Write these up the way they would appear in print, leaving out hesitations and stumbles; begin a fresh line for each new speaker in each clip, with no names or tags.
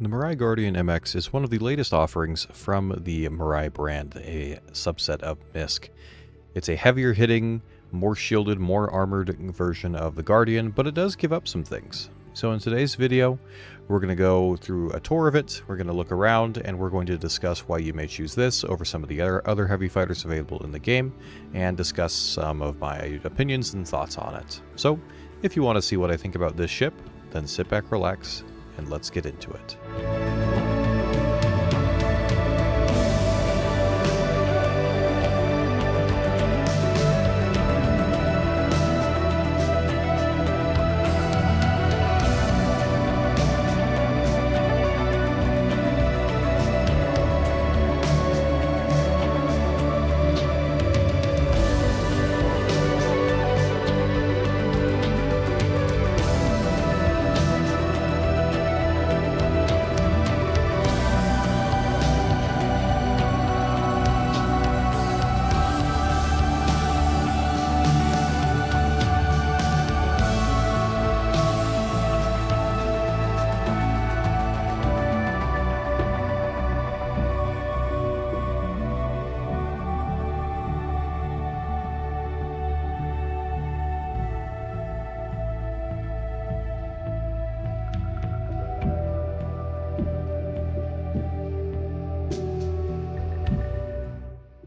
The Mirai Guardian MX is one of the latest offerings from the Mirai brand, a subset of MISC. It's a heavier hitting, more shielded, more armored version of the Guardian, but it does give up some things. So in today's video, we're going to go through a tour of it, we're going to look around, and we're going to discuss why you may choose this over some of the other heavy fighters available in the game, and discuss some of my opinions and thoughts on it. So, if you want to see what I think about this ship, then sit back, relax, and let's get into it.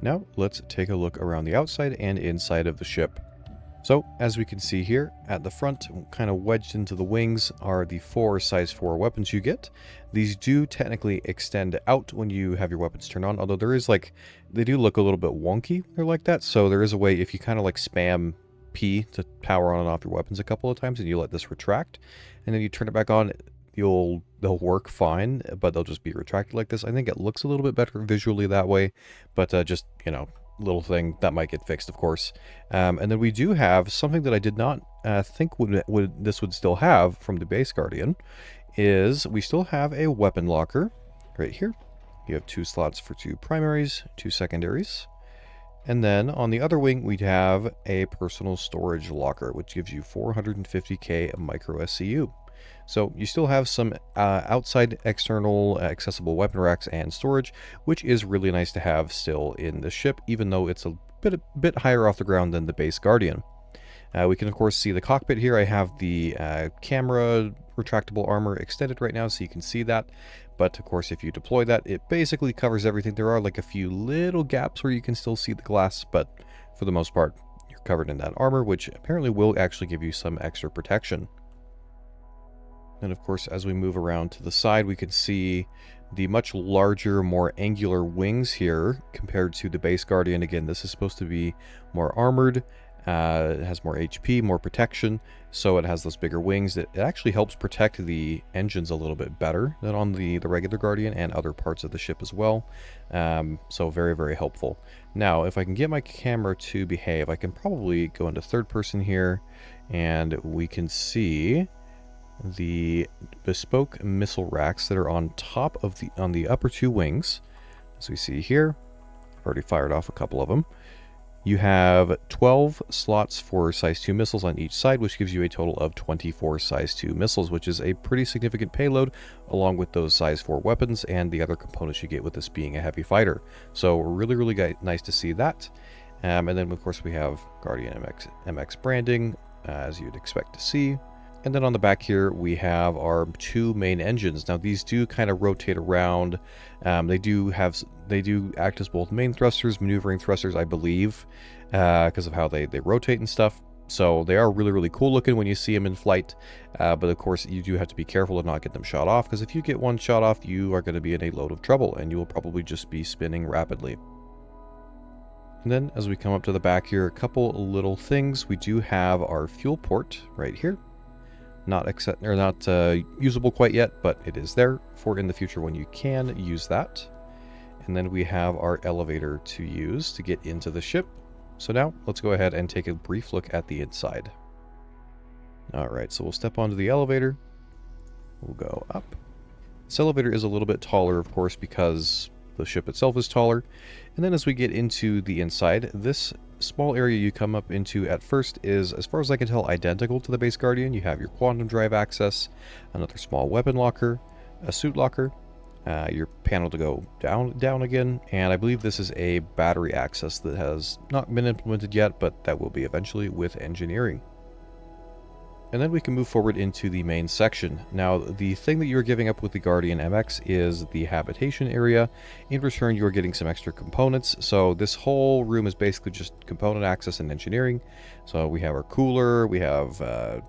Now, let's take a look around the outside and inside of the ship. So, as we can see here, at the front, kind of wedged into the wings, are the 4 size 4 weapons you get. These do technically extend out when you have your weapons turned on, although there is they do look a little bit wonky, they're like that, so there is a way, if you kind of spam P to power on and off your weapons a couple of times, and you let this retract, and then you turn it back on, they'll work fine, but they'll just be retracted like this. I think it looks a little bit better visually that way, but just, little thing that might get fixed, of course. And then we do have something that I did not think this would still have from the base Guardian, is we still have a weapon locker right here. You have 2 slots for 2 primaries, 2 secondaries. And then on the other wing, we have a personal storage locker, which gives you 450k micro SCU. So you still have some outside external accessible weapon racks and storage, which is really nice to have still in the ship, even though it's a bit higher off the ground than the base Guardian. We can of course see the cockpit here. I have the camera retractable armor extended right now, so you can see that. But of course, if you deploy that, it basically covers everything. There are a few little gaps where you can still see the glass, but for the most part, you're covered in that armor, which apparently will actually give you some extra protection. And of course, as we move around to the side, we can see the much larger, more angular wings here compared to the base Guardian. Again, this is supposed to be more armored. It has more HP, more protection, so it has those bigger wings. It actually helps protect the engines a little bit better than on the regular Guardian and other parts of the ship as well. So very, very helpful. Now, if I can get my camera to behave, I can probably go into third person here, and we can see the bespoke missile racks that are on top of the upper 2 wings. As we see here, I've already fired off a couple of them. You have 12 slots for size 2 missiles on each side, which gives you a total of 24 size 2 missiles, which is a pretty significant payload, along with those size 4 weapons and the other components you get with this being a heavy fighter. So really, really nice to see that. And then of course we have Guardian MX branding, as you'd expect to see. And then on the back here, we have our 2 main engines. Now these do kind of rotate around. They do act as both main thrusters, maneuvering thrusters, I believe, because of how they rotate and stuff. So they are really, really cool looking when you see them in flight. But of course, you do have to be careful to not get them shot off, because if you get one shot off, you are going to be in a load of trouble, and you will probably just be spinning rapidly. And then as we come up to the back here, a couple little things. We do have our fuel port right here. Not usable quite yet, but it is there for in the future when you can use that. And then we have our elevator to use to get into the ship. So now let's go ahead and take a brief look at the inside. Alright, so we'll step onto the elevator. We'll go up. This elevator is a little bit taller, of course, because the ship itself is taller. And then as we get into the inside, this small area you come up into at first is, as far as I can tell, identical to the base Guardian. You have your quantum drive access, another small weapon locker, a suit locker, your panel to go down again, and I believe this is a battery access that has not been implemented yet, but that will be eventually with engineering. And then we can move forward into the main section. Now, the thing that you're giving up with the Guardian MX is the habitation area. In return, you're getting some extra components. So this whole room is basically just component access and engineering. So we have our cooler, we have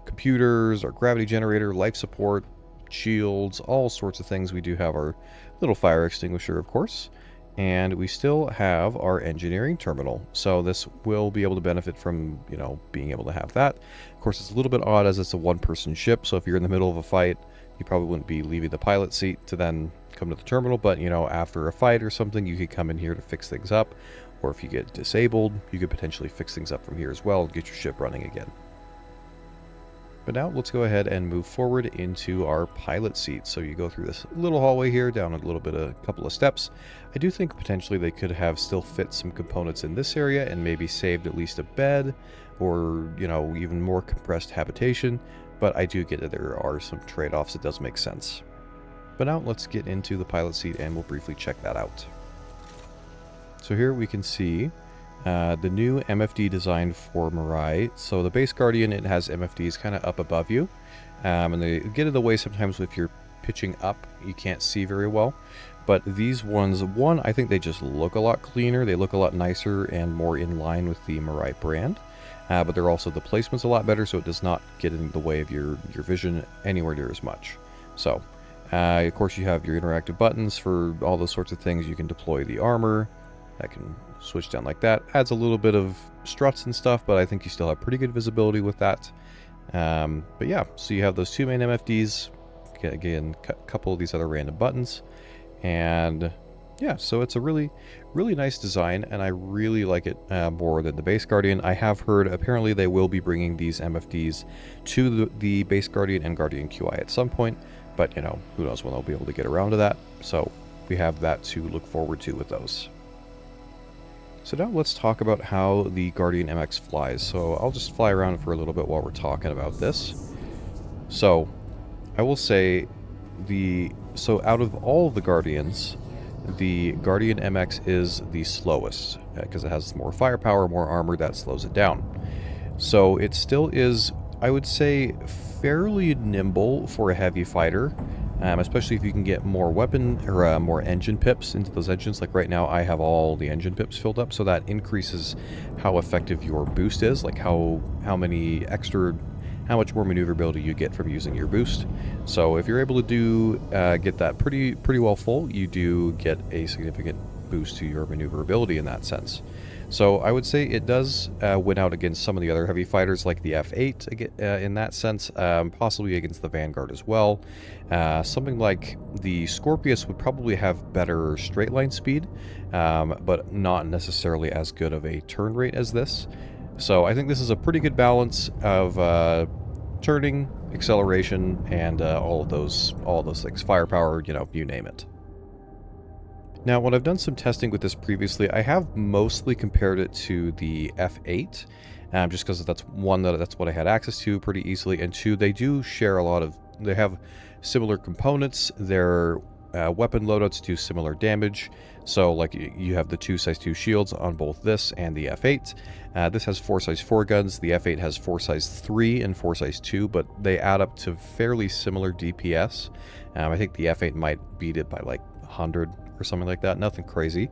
computers, our gravity generator, life support, shields, all sorts of things. We do have our little fire extinguisher, of course. And we still have our engineering terminal. So this will be able to benefit from, being able to have that. Of course, it's a little bit odd as it's a one-person ship. So if you're in the middle of a fight, you probably wouldn't be leaving the pilot seat to then come to the terminal. But, after a fight or something, you could come in here to fix things up. Or if you get disabled, you could potentially fix things up from here as well and get your ship running again. But now let's go ahead and move forward into our pilot seat. So you go through this little hallway here, down a couple of steps. I do think potentially they could have still fit some components in this area and maybe saved at least a bed or, even more compressed habitation. But I do get that there are some trade-offs. It does make sense. But now let's get into the pilot seat and we'll briefly check that out. So here we can see the new MFD design for Mirai. So the base Guardian, it has MFDs kind of up above you. And they get in the way sometimes if you're pitching up, you can't see very well. But these ones, I think they just look a lot cleaner. They look a lot nicer and more in line with the Mirai brand. But they're also, the placement's a lot better, so it does not get in the way of your vision anywhere near as much. So, of course, you have your interactive buttons for all those sorts of things. You can deploy the armor. That can switch down like that. Adds a little bit of struts and stuff, but I think you still have pretty good visibility with that. But yeah, so you have those two main MFDs. Again, a couple of these other random buttons. And yeah, so it's a really, really nice design, and I really like it more than the base Guardian. I have heard apparently they will be bringing these MFDs to the base Guardian and Guardian QI at some point, but who knows when they'll be able to get around to that. So we have that to look forward to with those. So now let's talk about how the Guardian MX flies. So I'll just fly around for a little bit while we're talking about this. So I will say out of all of the Guardians, the Guardian MX is the slowest because it has more firepower, more armor that slows it down. So it still is, I would say, fairly nimble for a heavy fighter. Especially if you can get more weapon or more engine pips into those engines. Like right now I have all the engine pips filled up, so that increases how effective your boost is, like how much more maneuverability you get from using your boost. So if you're able to get that pretty well full, you do get a significant boost to your maneuverability in that sense. So I would say it does win out against some of the other heavy fighters like the F8 in that sense, possibly against the Vanguard as well. Something like the Scorpius would probably have better straight line speed, but not necessarily as good of a turn rate as this. So I think this is a pretty good balance of turning, acceleration, and all of those things. Firepower, you name it. Now, when I've done some testing with this previously, I have mostly compared it to the F8, just because that's what I had access to pretty easily, and two, they do share they have similar components. Their weapon loadouts do similar damage. So, like, you have the two size 2 shields on both this and the F8. This has 4 size 4 guns. The F8 has 4 size 3 and 4 size 2, but they add up to fairly similar DPS. I think the F8 might beat it by like 100 or something like that. Nothing crazy.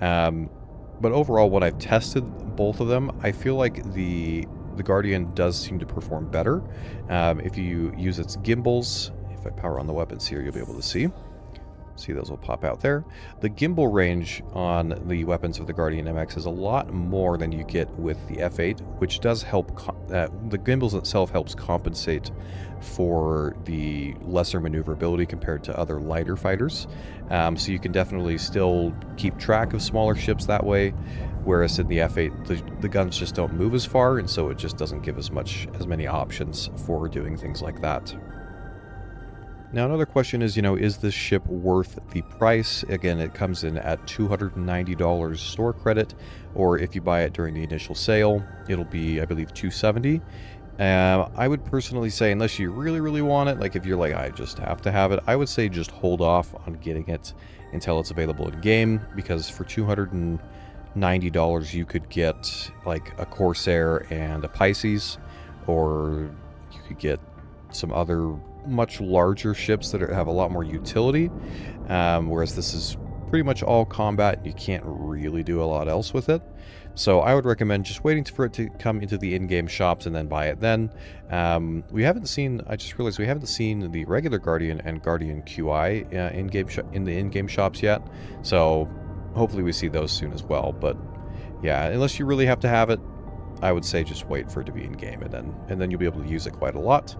But overall, when I've tested both of them, I feel like the Guardian does seem to perform better. If you use its gimbals, if I power on the weapons here, you'll be able to see. See, those will pop out there. The gimbal range on the weapons of the Guardian MX is a lot more than you get with the F8, which does help. The gimbals itself helps compensate for the lesser maneuverability compared to other lighter fighters. So you can definitely still keep track of smaller ships that way, whereas in the F8, the guns just don't move as far, and so it just doesn't give as many options for doing things like that. Now, another question is, is this ship worth the price? Again, it comes in at $290 store credit, or if you buy it during the initial sale, it'll be, I believe, $270. I would personally say, unless you really, really want it, like if you're like, I just have to have it, I would say just hold off on getting it until it's available in game, because for $290 you could get like a Corsair and a Pisces, or you could get some other much larger ships that have a lot more utility, whereas this is pretty much all combat and you can't really do a lot else with it. So I would recommend just waiting for it to come into the in-game shops and then buy it then. We haven't seen, I just realized we haven't seen the regular Guardian and Guardian QI in the in-game shops yet. So hopefully we see those soon as well. But yeah, unless you really have to have it, I would say just wait for it to be in-game, and then you'll be able to use it quite a lot.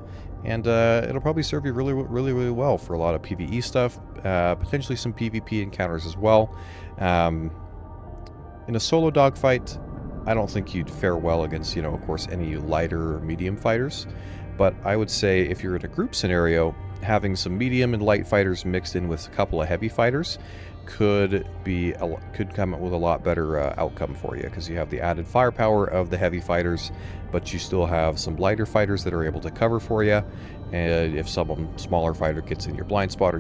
And it'll probably serve you really, really, really well for a lot of PvE stuff, potentially some PvP encounters as well. In a solo dogfight, I don't think you'd fare well against, of course, any lighter or medium fighters. But I would say if you're in a group scenario, having some medium and light fighters mixed in with a couple of heavy fighters could come up with a lot better outcome for you, because you have the added firepower of the heavy fighters, but you still have some lighter fighters that are able to cover for you. And if some smaller fighter gets in your blind spot, or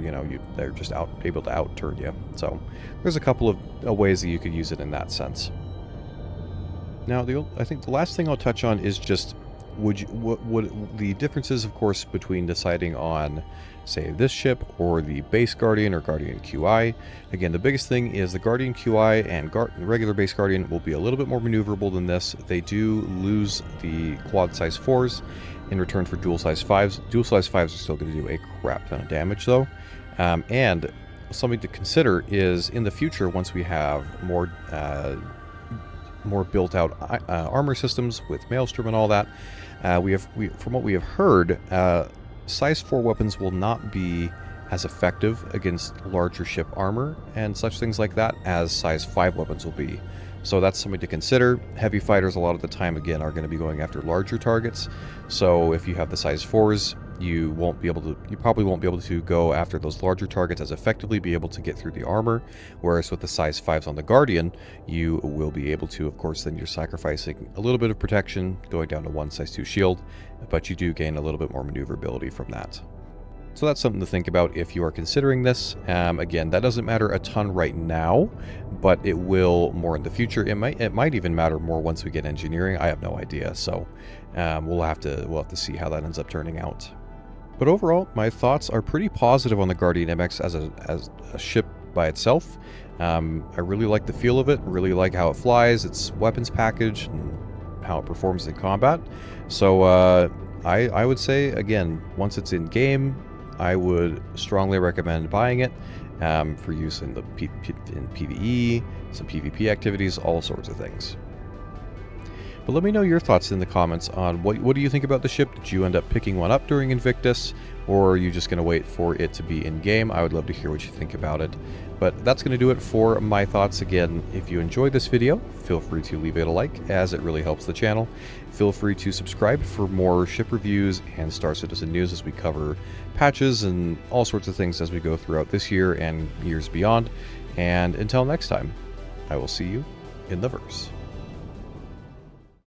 they're just able to outturn you. So there's a couple of ways that you could use it in that sense. Now, I think the last thing I'll touch on is just what the differences, of course, between deciding on, say, this ship or the base Guardian or Guardian QI. Again, the biggest thing is the Guardian QI and regular base Guardian will be a little bit more maneuverable than this. They do lose the quad size 4s in return for dual size 5s. Dual size 5s are still going to do a crap ton of damage, though. And something to consider is in the future, once we have more built out armor systems with Maelstrom and all that, from what we have heard, size 4 weapons will not be as effective against larger ship armor and such things like that as size 5 weapons will be. So that's something to consider. Heavy fighters a lot of the time, again, are going to be going after larger targets. So if you have the size 4s, you probably won't be able to go after those larger targets as effectively, be able to get through the armor. Whereas with the size 5s on the Guardian, you will be able to. Of course, then you're sacrificing a little bit of protection, going down to one size 2 shield, but you do gain a little bit more maneuverability from that. So that's something to think about if you are considering this. Again, that doesn't matter a ton right now, but it will more in the future. It might even matter more once we get engineering. I have no idea. So we'll have to see how that ends up turning out. But overall, my thoughts are pretty positive on the Guardian MX as a ship by itself. I really like the feel of it, really like how it flies, its weapons package, and how it performs in combat. So I would say, again, once it's in game, I would strongly recommend buying it for use in PvE, some PvP activities, all sorts of things. But let me know your thoughts in the comments on what do you think about the ship? Did you end up picking one up during Invictus, or are you just going to wait for it to be in-game? I would love to hear what you think about it. But that's going to do it for my thoughts. Again, if you enjoyed this video, feel free to leave it a like, as it really helps the channel. Feel free to subscribe for more ship reviews and Star Citizen news as we cover patches and all sorts of things as we go throughout this year and years beyond. And until next time, I will see you in the verse.